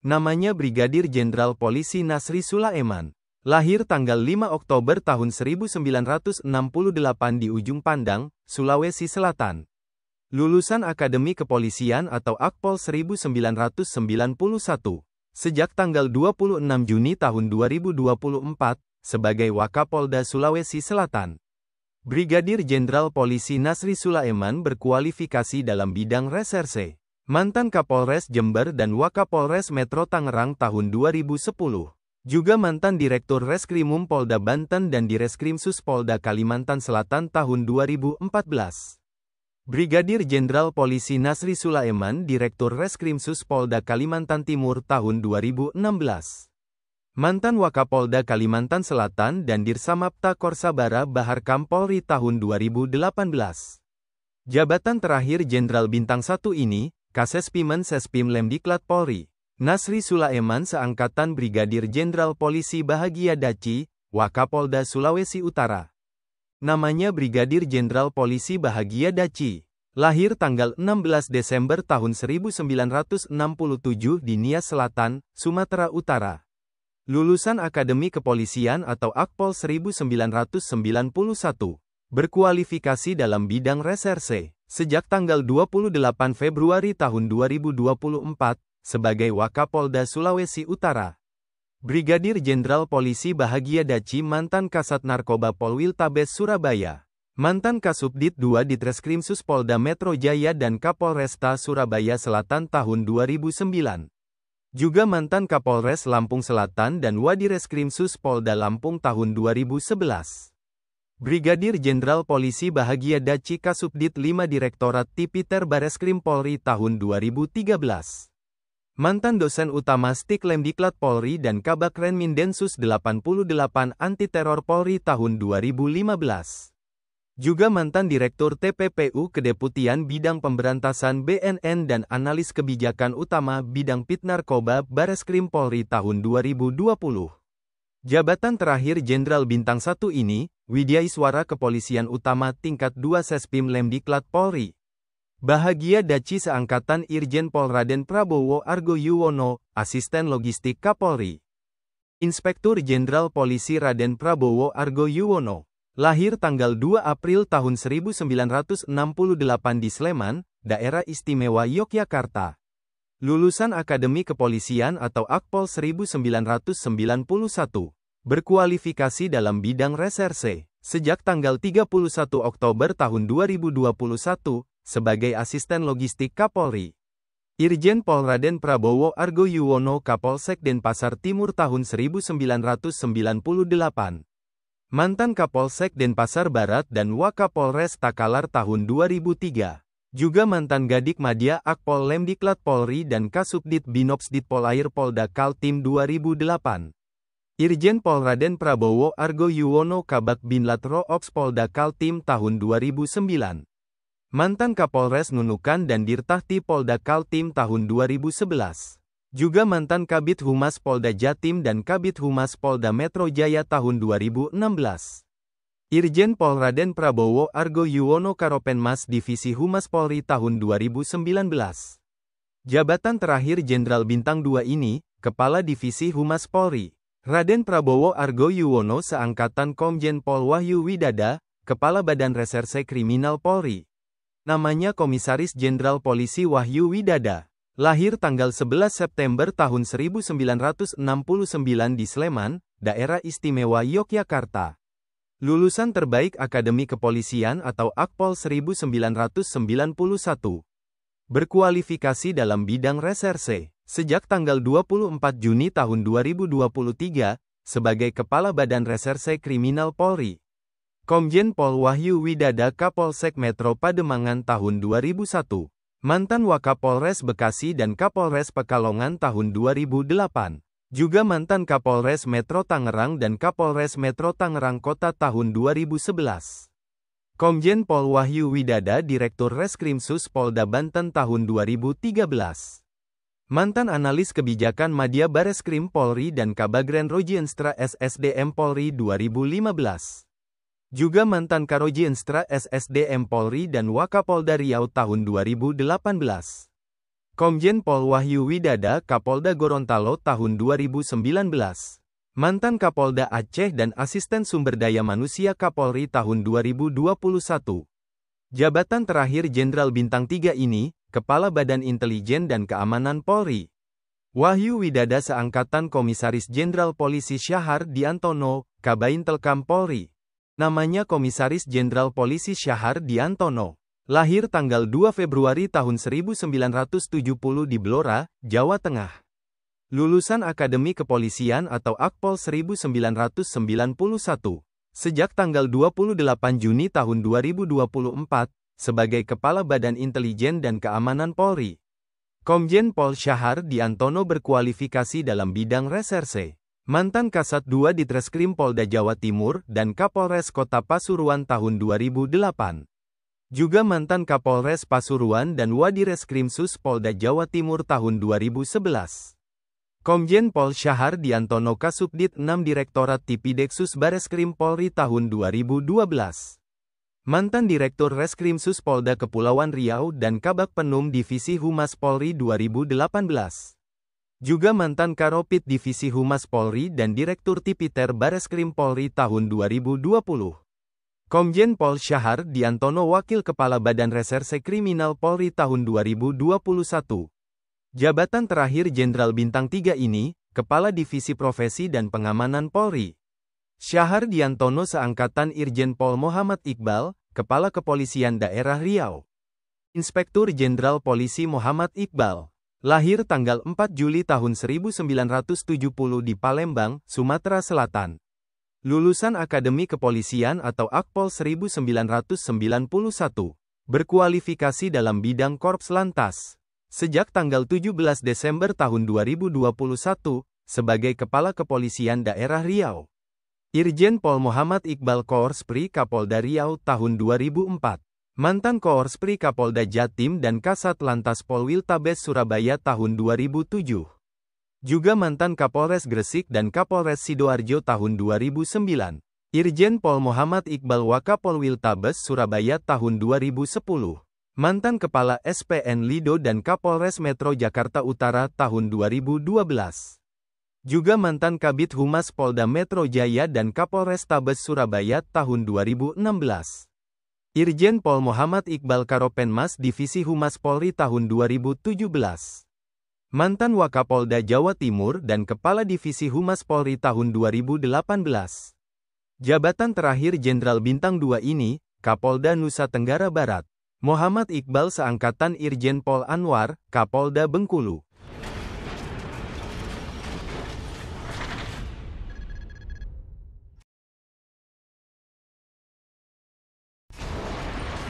Namanya Brigadir Jenderal Polisi Nasri Sulaiman. Lahir tanggal 5 Oktober tahun 1968 di Ujung Pandang, Sulawesi Selatan. Lulusan Akademi Kepolisian atau Akpol 1991. Sejak tanggal 26 Juni tahun 2024, sebagai Wakapolda Sulawesi Selatan. Brigadir Jenderal Polisi Nasri Sulaiman berkualifikasi dalam bidang reserse. Mantan Kapolres Jember dan Wakapolres Metro Tangerang tahun 2010. Juga mantan Direktur Reskrimum Polda Banten dan Direskrimsus Polda Kalimantan Selatan tahun 2014. Brigadir Jenderal Polisi Nasri Sulaiman Direktur Reskrimsus Polda Kalimantan Timur tahun 2016. Mantan Wakapolda Kalimantan Selatan dan Dirsamapta Korsabara Baharkam Polri tahun 2018. Jabatan terakhir Jenderal Bintang 1 ini, Kasespimen Sespim Lemdiklat Polri. Nasri Sulaiman seangkatan Brigadir Jenderal Polisi Bahagia Daci, Wakapolda Sulawesi Utara. Namanya Brigadir Jenderal Polisi Bahagia Daci. Lahir tanggal 16 Desember tahun 1967 di Nias Selatan, Sumatera Utara. Lulusan Akademi Kepolisian atau Akpol 1991. Berkualifikasi dalam bidang reserse. Sejak tanggal 28 Februari tahun 2024, sebagai Wakapolda Sulawesi Utara. Brigadir Jenderal Polisi Bahagia Daci mantan Kasat Narkoba Polwiltabes Surabaya. Mantan Kasubdit 2 Ditreskrimsus Polda Metro Jaya dan Kapolresta Surabaya Selatan tahun 2009. Juga mantan Kapolres Lampung Selatan dan Wadireskrimsus Polda Lampung tahun 2011. Brigadir Jenderal Polisi Bahagia Daci Kasubdit 5 Direktorat Tipiter Bareskrim Polri tahun 2013. Mantan dosen utama Stik Lemdiklat Polri dan Kabak Renmin Densus 88 Anti Teror Polri tahun 2015. Juga mantan Direktur TPPU Kedeputian Bidang Pemberantasan BNN dan Analis Kebijakan Utama Bidang Pit Narkoba Bareskrim Polri tahun 2020. Jabatan terakhir Jenderal Bintang 1 ini, Widyaiswara Kepolisian Utama Tingkat 2 Sespim Lemdiklat Polri. Bahagia Daci seangkatan Irjen Pol Raden Prabowo Argo Yuwono, Asisten Logistik Kapolri. Inspektur Jenderal Polisi Raden Prabowo Argo Yuwono. Lahir tanggal 2 April tahun 1968 di Sleman, Daerah Istimewa Yogyakarta. Lulusan Akademi Kepolisian atau Akpol 1991. Berkualifikasi dalam bidang reserse. Sejak tanggal 31 Oktober tahun 2021, sebagai Asisten Logistik Kapolri. Irjen Pol Raden Prabowo Argo Yuwono Kapolsek Denpasar Timur tahun 1998. Mantan Kapolsek Denpasar Barat dan Wakapolres Takalar tahun 2003. Juga mantan Gadik Madya Akpol Lemdiklat Polri dan Kasubdit Binops Ditpolair Polda Kaltim 2008. Irjen Pol Raden Prabowo Argo Yuwono Kabak Binlat Roops Polda Kaltim tahun 2009. Mantan Kapolres Nunukan dan Dirtahti Polda Kaltim tahun 2011. Juga mantan Kabid Humas Polda Jatim dan Kabid Humas Polda Metro Jaya tahun 2016. Irjen Pol Raden Prabowo Argo Yuwono Karopenmas Divisi Humas Polri tahun 2019. Jabatan terakhir Jenderal Bintang 2 ini, Kepala Divisi Humas Polri. Raden Prabowo Argo Yuwono seangkatan Komjen Pol Wahyu Widada, Kepala Badan Reserse Kriminal Polri. Namanya Komisaris Jenderal Polisi Wahyu Widada. Lahir tanggal 11 September tahun 1969 di Sleman, Daerah Istimewa Yogyakarta. Lulusan terbaik Akademi Kepolisian atau Akpol 1991. Berkualifikasi dalam bidang reserse. Sejak tanggal 24 Juni tahun 2023, sebagai Kepala Badan Reserse Kriminal Polri. Komjen Pol Wahyu Widada Kapolsek Metro Pademangan tahun 2001. Mantan Wakapolres Bekasi dan Kapolres Pekalongan tahun 2008. Juga mantan Kapolres Metro Tangerang dan Kapolres Metro Tangerang Kota tahun 2011. Komjen Pol Wahyu Widada Direktur Reskrimsus Polda Banten tahun 2013. Mantan Analis Kebijakan Madya Bareskrim Polri dan Kabagren Rojienstra SSDM Polri 2015. Juga mantan Karojienstra SSDM Polri dan Wakapolda Riau tahun 2018. Komjen Pol Wahyu Widada Kapolda Gorontalo tahun 2019. Mantan Kapolda Aceh dan Asisten Sumber Daya Manusia Kapolri tahun 2021. Jabatan terakhir Jenderal Bintang 3 ini, Kepala Badan Intelijen dan Keamanan Polri. Wahyu Widada seangkatan Komisaris Jenderal Polisi Syahar Diantono, Kabaintelkam Polri. Namanya Komisaris Jenderal Polisi Syahar Diantono. Lahir tanggal 2 Februari tahun 1970 di Blora, Jawa Tengah. Lulusan Akademi Kepolisian atau Akpol 1991. Sejak tanggal 28 Juni tahun 2024, sebagai Kepala Badan Intelijen dan Keamanan Polri. Komjen Pol Syahar Diantono berkualifikasi dalam bidang reserse. Mantan Kasat 2 Ditreskrim Polda Jawa Timur dan Kapolres Kota Pasuruan tahun 2008. Juga mantan Kapolres Pasuruan dan Wadireskrimsus Polda Jawa Timur tahun 2011. Komjen Pol Syahar Diantono Kasubdit 6 Direktorat Tipideksus Bareskrim Polri tahun 2012. Mantan Direktur Reskrimsus Polda Kepulauan Riau dan Kabak Penum Divisi Humas Polri 2018. Juga mantan Karopit Divisi Humas Polri dan Direktur Tipiter Bareskrim Polri tahun 2020. Komjen Pol Syahar Diantono Wakil Kepala Badan Reserse Kriminal Polri tahun 2021. Jabatan terakhir Jenderal Bintang 3 ini, Kepala Divisi Profesi dan Pengamanan Polri. Syahar Diantono seangkatan Irjen Pol Muhammad Iqbal, Kepala Kepolisian Daerah Riau. Inspektur Jenderal Polisi Muhammad Iqbal. Lahir tanggal 4 Juli tahun 1970 di Palembang, Sumatera Selatan. Lulusan Akademi Kepolisian atau Akpol 1991. Berkualifikasi dalam bidang Korps Lantas. Sejak tanggal 17 Desember tahun 2021, sebagai Kepala Kepolisian Daerah Riau. Irjen Pol Muhammad Iqbal Koorspri Kapolda Riau tahun 2004. Mantan Koorspri Kapolda Jatim dan Kasat Lantas Polwiltabes Surabaya tahun 2007. Juga mantan Kapolres Gresik dan Kapolres Sidoarjo tahun 2009. Irjen Pol Muhammad Iqbal Wakapolwiltabes Surabaya tahun 2010. Mantan Kepala SPN Lido dan Kapolres Metro Jakarta Utara tahun 2012. Juga mantan Kabid Humas Polda Metro Jaya dan Kapolres Tabes Surabaya tahun 2016. Irjen Pol Muhammad Iqbal Karopenmas Divisi Humas Polri tahun 2017. Mantan Wakapolda Jawa Timur dan Kepala Divisi Humas Polri tahun 2018. Jabatan terakhir Jenderal Bintang 2 ini, Kapolda Nusa Tenggara Barat. Muhammad Iqbal seangkatan Irjen Pol Anwar, Kapolda Bengkulu.